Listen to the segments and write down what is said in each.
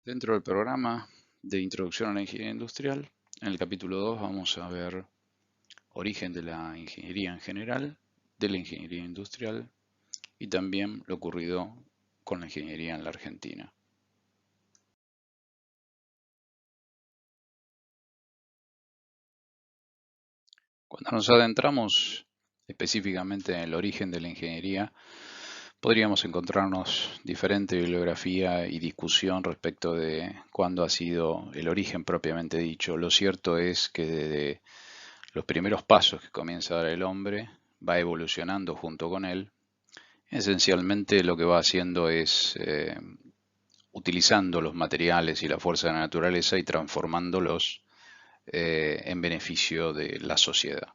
Dentro del programa de Introducción a la Ingeniería Industrial, en el capítulo 2 vamos a ver origen de la ingeniería en general, de la ingeniería industrial y también lo ocurrido con la ingeniería en la Argentina. Cuando nos adentramos específicamente en el origen de la ingeniería, podríamos encontrarnos diferente bibliografía y discusión respecto de cuándo ha sido el origen propiamente dicho. Lo cierto es que desde los primeros pasos que comienza a dar el hombre va evolucionando junto con él. Esencialmente lo que va haciendo es utilizando los materiales y la fuerza de la naturaleza y transformándolos en beneficio de la sociedad.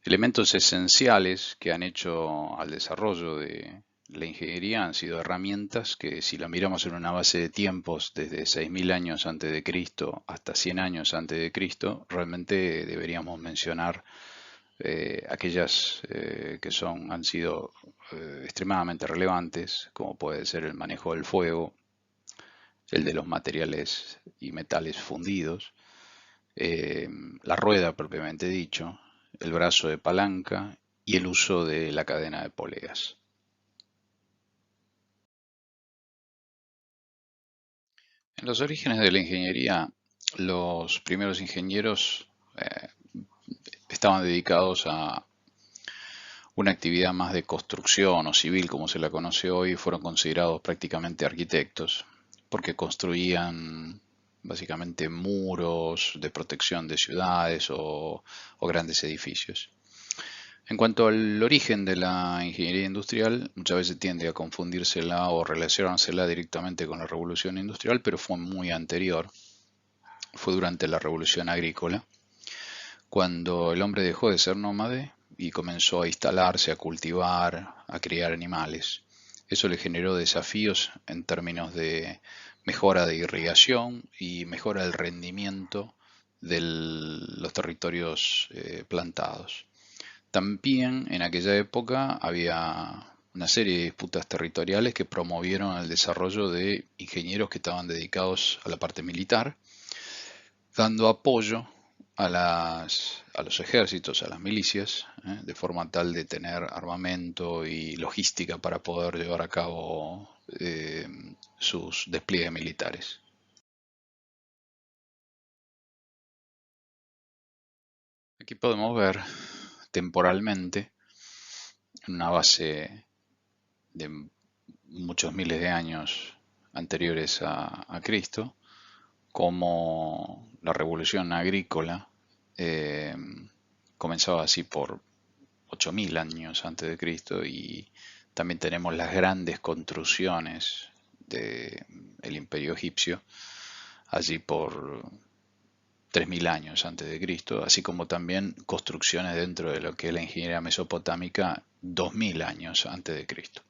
Elementos esenciales que han hecho al desarrollo de la ingeniería han sido herramientas que, si la miramos en una base de tiempos desde 6.000 años antes de Cristo hasta 100 años antes de Cristo, realmente deberíamos mencionar aquellas que han sido extremadamente relevantes, como puede ser el manejo del fuego, el de los materiales y metales fundidos, la rueda propiamente dicho, el brazo de palanca y el uso de la cadena de poleas. En los orígenes de la ingeniería, los primeros ingenieros estaban dedicados a una actividad más de construcción o civil, como se la conoce hoy, fueron considerados prácticamente arquitectos, porque construían básicamente muros de protección de ciudades o grandes edificios. En cuanto al origen de la ingeniería industrial, muchas veces tiende a confundírsela o relacionársela directamente con la revolución industrial, pero fue muy anterior. Fue durante la revolución agrícola, cuando el hombre dejó de ser nómade y comenzó a instalarse, a cultivar, a criar animales. Eso le generó desafíos en términos de mejora de irrigación y mejora del rendimiento de los territorios plantados. También en aquella época había una serie de disputas territoriales que promovieron el desarrollo de ingenieros que estaban dedicados a la parte militar, dando apoyo a los ejércitos, a las milicias, de forma tal de tener armamento y logística para poder llevar a cabo sus despliegues militares. Aquí podemos ver temporalmente, en una base de muchos miles de años anteriores a Cristo, como la revolución agrícola eh, comenzaba así por 8.000 años antes de Cristo, y también tenemos las grandes construcciones del Imperio egipcio allí por 3.000 años antes de Cristo, así como también construcciones dentro de lo que es la ingeniería mesopotámica 2.000 años antes de Cristo.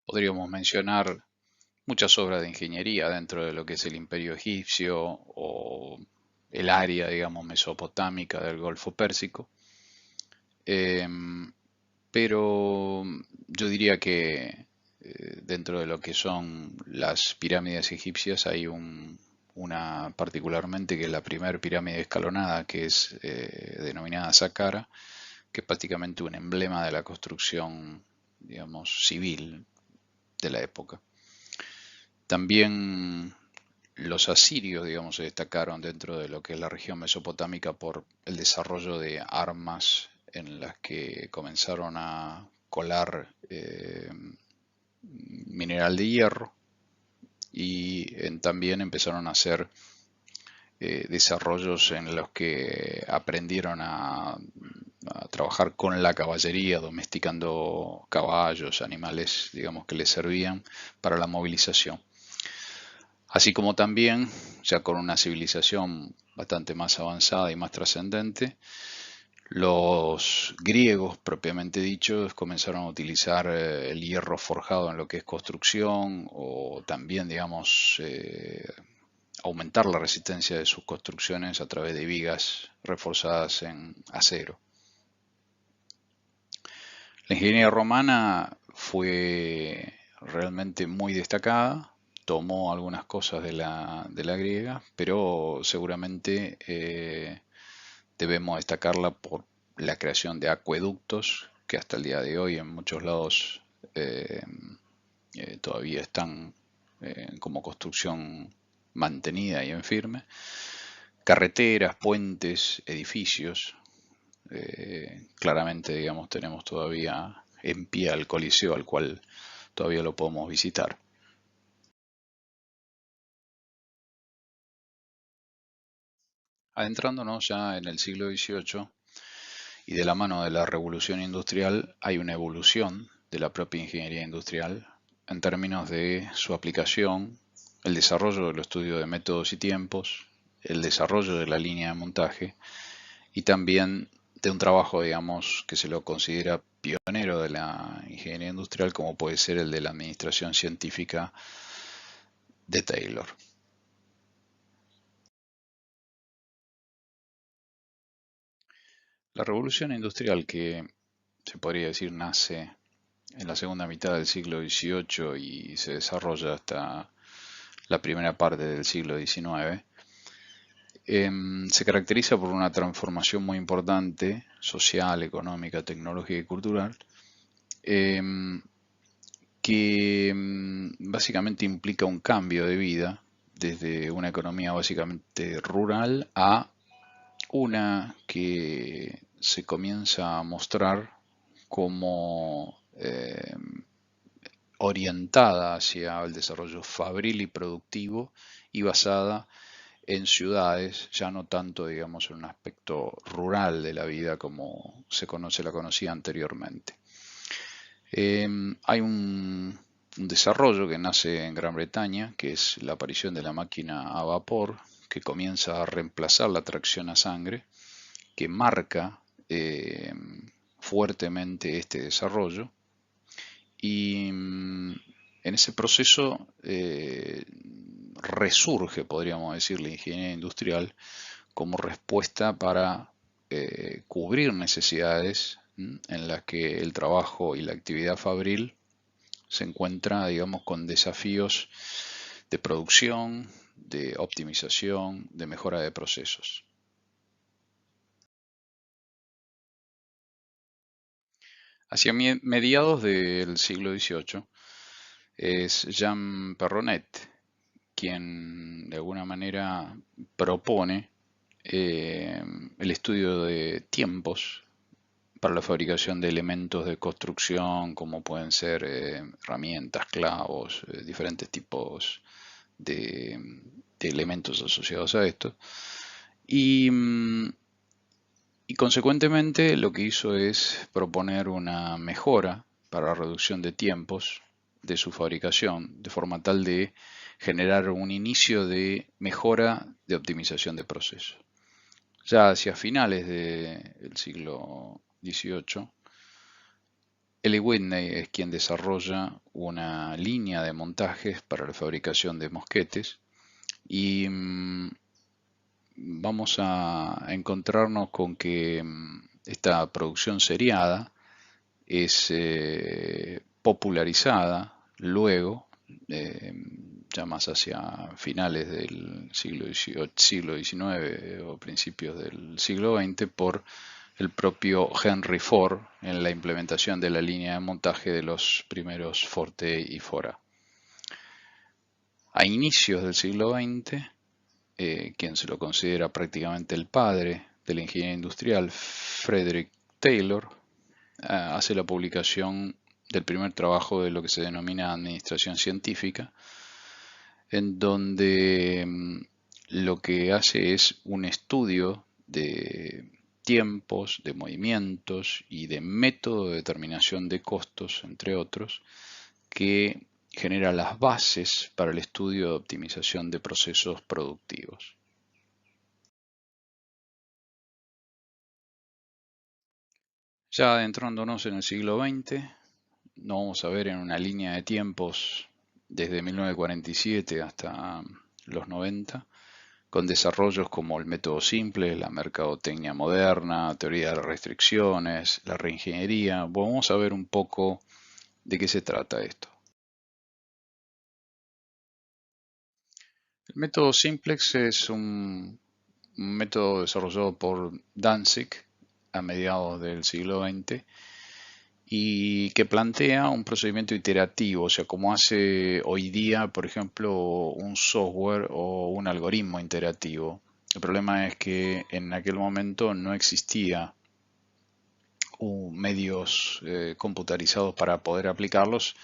Podríamos mencionar muchas obras de ingeniería dentro de lo que es el Imperio egipcio o el área, digamos, mesopotámica del Golfo Pérsico. Pero yo diría que dentro de lo que son las pirámides egipcias hay una particularmente, que es la primera pirámide escalonada, que es denominada Saqqara, que es prácticamente un emblema de la construcción, digamos, civil de la época. También los asirios, digamos, se destacaron dentro de lo que es la región mesopotámica por el desarrollo de armas en las que comenzaron a colar mineral de hierro, y también empezaron a hacer desarrollos en los que aprendieron a trabajar con la caballería, domesticando caballos, animales, digamos, que les servían para la movilización. Así como también, ya con una civilización bastante más avanzada y más trascendente, los griegos, propiamente dichos, comenzaron a utilizar el hierro forjado en lo que es construcción, o también, digamos, aumentar la resistencia de sus construcciones a través de vigas reforzadas en acero. La ingeniería romana fue realmente muy destacada, tomó algunas cosas de la griega, pero seguramente debemos destacarla por la creación de acueductos que hasta el día de hoy en muchos lados eh, todavía están como construcción mantenida y en firme, carreteras, puentes, edificios. Claramente, digamos, tenemos todavía en pie al Coliseo, al cual todavía lo podemos visitar. Adentrándonos ya en el siglo XVIII y de la mano de la revolución industrial, hay una evolución de la propia ingeniería industrial en términos de su aplicación, el desarrollo del estudio de métodos y tiempos, el desarrollo de la línea de montaje y también de un trabajo, digamos, que se lo considera pionero de la ingeniería industrial, como puede ser el de la administración científica de Taylor. La revolución industrial, que se podría decir nace en la segunda mitad del siglo XVIII y se desarrolla hasta la primera parte del siglo XIX, se caracteriza por una transformación muy importante, social, económica, tecnológica y cultural, em, que básicamente implica un cambio de vida desde una economía básicamente rural a una que se comienza a mostrar como orientada hacia el desarrollo fabril y productivo y basada en ciudades, ya no tanto, digamos, en un aspecto rural de la vida como la conocía anteriormente. Hay un desarrollo que nace en Gran Bretaña, que es la aparición de la máquina a vapor, que comienza a reemplazar la tracción a sangre, que marca fuertemente este desarrollo. Y en ese proceso resurge, podríamos decir, la ingeniería industrial como respuesta para cubrir necesidades en las que el trabajo y la actividad fabril se encuentra, digamos, con desafíos de producción, de optimización, de mejora de procesos. Hacia mediados del siglo XVIII es Jean Perronnet quien de alguna manera propone el estudio de tiempos para la fabricación de elementos de construcción, como pueden ser herramientas, clavos, diferentes tipos de, de elementos asociados a esto. Y, y consecuentemente lo que hizo es proponer una mejora para la reducción de tiempos de su fabricación, de forma tal de generar un inicio de mejora de optimización de procesos. Ya hacia finales del siglo XVIII, Eli Whitney es quien desarrolla una línea de montajes para la fabricación de mosquetes y vamos a encontrarnos con que esta producción seriada es popularizada luego, ya más hacia finales del siglo XIX o principios del siglo XX, por el propio Henry Ford en la implementación de la línea de montaje de los primeros Forte y Fora. A inicios del siglo XX, quien se lo considera prácticamente el padre de la ingeniería industrial, Frederick Taylor, hace la publicación del primer trabajo de lo que se denomina administración científica, en donde lo que hace es un estudio de tiempos, de movimientos y de método de determinación de costos, entre otros, que genera las bases para el estudio de optimización de procesos productivos. Ya adentrándonos en el siglo XX, nos vamos a ver en una línea de tiempos desde 1947 hasta los 90, con desarrollos como el método simple, la mercadotecnia moderna, teoría de las restricciones, la reingeniería. Vamos a ver un poco ¿De qué se trata esto? El método Simplex es un método desarrollado por Danzig a mediados del siglo XX y que plantea un procedimiento iterativo, o sea, como hace hoy día, por ejemplo, un software o un algoritmo iterativo. El problema es que en aquel momento no existía medios computarizados para poder aplicarlos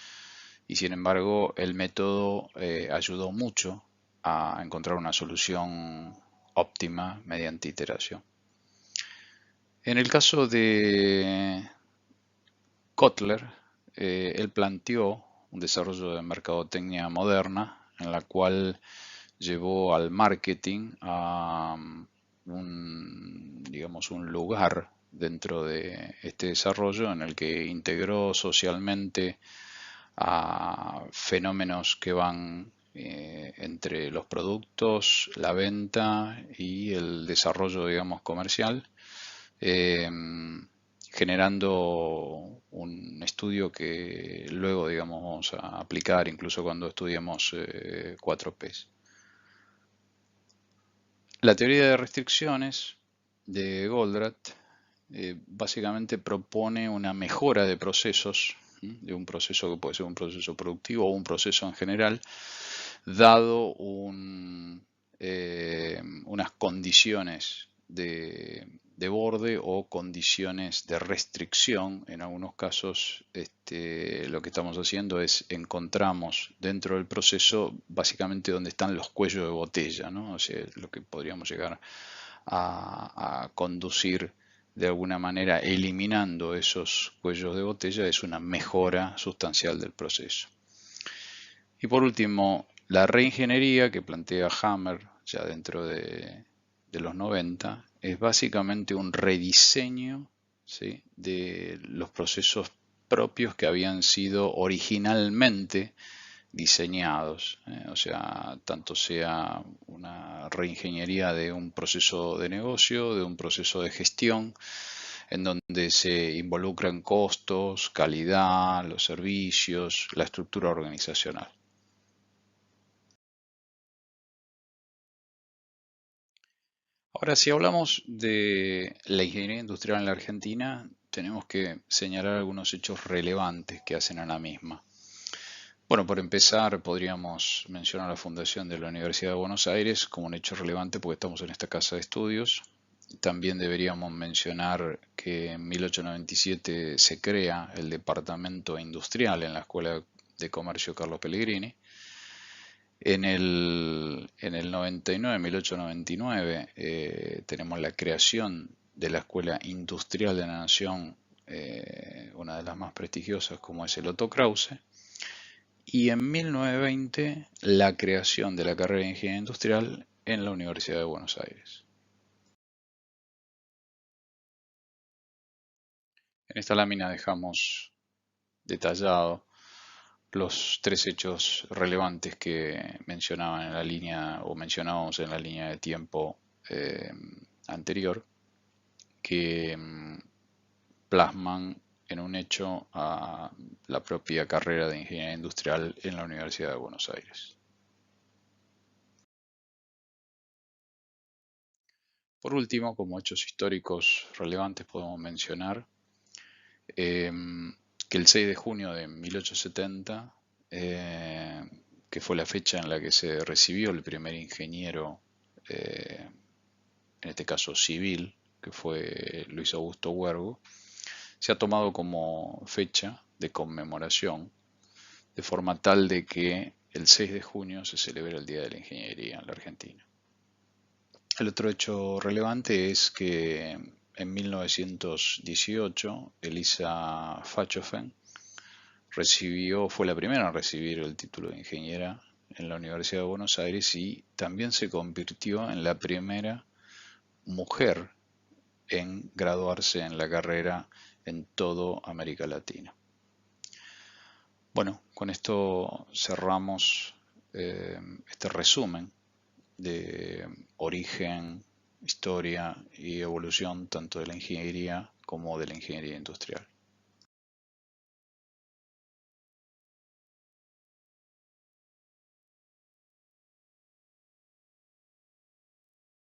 y sin embargo el método ayudó mucho a encontrar una solución óptima mediante iteración. En el caso de Kotler, él planteó un desarrollo de mercadotecnia moderna en la cual llevó al marketing a digamos, un lugar dentro de este desarrollo en el que integró socialmente a fenómenos que van entre los productos, la venta y el desarrollo, digamos, comercial, eh, generando un estudio que luego, digamos, vamos a aplicar incluso cuando estudiemos 4Ps. La teoría de restricciones de Goldratt básicamente propone una mejora de procesos, de un proceso que puede ser un proceso productivo o un proceso en general, dado unas condiciones de borde o condiciones de restricción. En algunos casos lo que estamos haciendo es encontramos dentro del proceso básicamente donde están los cuellos de botella, ¿no? O sea, lo que podríamos llegar a conducir de alguna manera eliminando esos cuellos de botella es una mejora sustancial del proceso. Y por último, la reingeniería que plantea Hammer ya dentro de los 90 es básicamente un rediseño, ¿sí?, de los procesos propios que habían sido originalmente diseñados, o sea, tanto sea una reingeniería de un proceso de negocio, de un proceso de gestión, en donde se involucran costos, calidad, los servicios, la estructura organizacional. Ahora, si hablamos de la ingeniería industrial en la Argentina, tenemos que señalar algunos hechos relevantes que hacen a la misma. Bueno, por empezar, podríamos mencionar la fundación de la Universidad de Buenos Aires como un hecho relevante porque estamos en esta casa de estudios. También deberíamos mencionar que en 1897 se crea el Departamento Industrial en la Escuela de Comercio Carlos Pellegrini. En el 99, 1899, tenemos la creación de la Escuela Industrial de la Nación, una de las más prestigiosas como es el Otto Krause. Y en 1920 la creación de la carrera de Ingeniería Industrial en la Universidad de Buenos Aires. En esta lámina dejamos detallado los tres hechos relevantes que mencionaban en la línea o mencionábamos en la línea de tiempo anterior, que plasman en un hecho a la propia carrera de Ingeniería Industrial en la Universidad de Buenos Aires. Por último, como hechos históricos relevantes podemos mencionar que el 6 de junio de 1870, que fue la fecha en la que se recibió el primer ingeniero, en este caso civil, que fue Luis Augusto Huergo, se ha tomado como fecha de conmemoración, de forma tal de que el 6 de junio se celebra el Día de la Ingeniería en la Argentina. El otro hecho relevante es que en 1918 Elisa Fachofen fue la primera en recibir el título de ingeniera en la Universidad de Buenos Aires y también se convirtió en la primera mujer en graduarse en la carrera en toda América Latina. Bueno, con esto cerramos este resumen de origen, historia y evolución tanto de la ingeniería como de la ingeniería industrial.